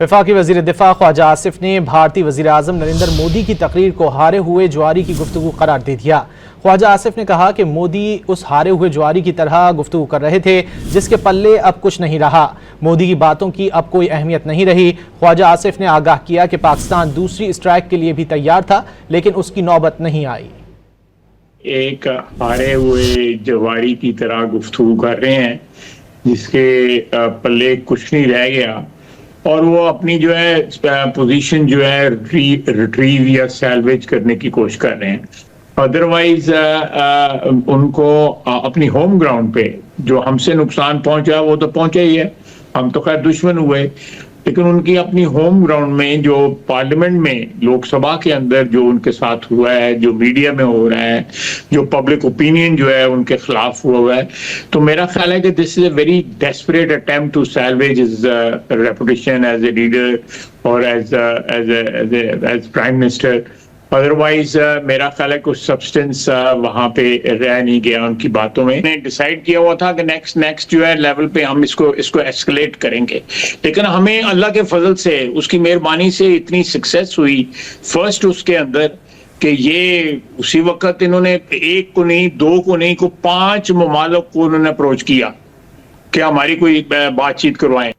वफाकी वज़ीर दिफा ख्वाजा आसिफ ने भारतीय वज़ीर आज़म नरेंद्र मोदी की तकरीर को हारे हुए जुआरी की गुफ्तगू करार दे दिया। ख्वाजा आसिफ ने कहा कि मोदी उस हारे हुए जुआरी की तरह गुफ्तगू कर रहे थे जिसके पल्ले अब कुछ नहीं रहा। मोदी की बातों की अब कोई अहमियत नहीं रही। ख्वाजा आसिफ ने आगाह किया कि पाकिस्तान दूसरी स्ट्राइक के लिए भी तैयार था लेकिन उसकी नौबत नहीं आई। एक हारे हुए जुआरी की तरह गुफ्तगू कर रहे हैं जिसके पल्ले कुछ नहीं रह गया और वो अपनी जो है पोजीशन जो है रिट्रीव या सैल्वेज करने की कोशिश कर रहे हैं। अदरवाइज उनको अपनी होम ग्राउंड पे जो हमसे नुकसान पहुंचा वो तो पहुंचा ही है, हम तो खैर दुश्मन हुए, लेकिन उनकी अपनी होम ग्राउंड में जो पार्लियामेंट में लोकसभा के अंदर जो उनके साथ हुआ है, जो मीडिया में हो रहा है, जो पब्लिक ओपिनियन जो है उनके खिलाफ हुआ है, तो मेरा ख्याल है कि this is a very desperate attempt to salvage his reputation as a leader और एज प्राइम मिनिस्टर। अदरवाइज मेरा ख्याल है कुछ सब्सटेंस वहां पे रह नहीं गया उनकी बातों में। डिसाइड किया हुआ था कि नेक्स्ट जो है लेवल पे हम इसको एस्केलेट करेंगे, लेकिन हमें अल्लाह के फजल से उसकी मेहरबानी से इतनी सक्सेस हुई फर्स्ट उसके अंदर कि ये उसी वक्त इन्होंने एक को नहीं, दो को नहीं, को 5 ममालिक को उन्होंने अप्रोच किया कि हमारी कोई बातचीत करवाएं।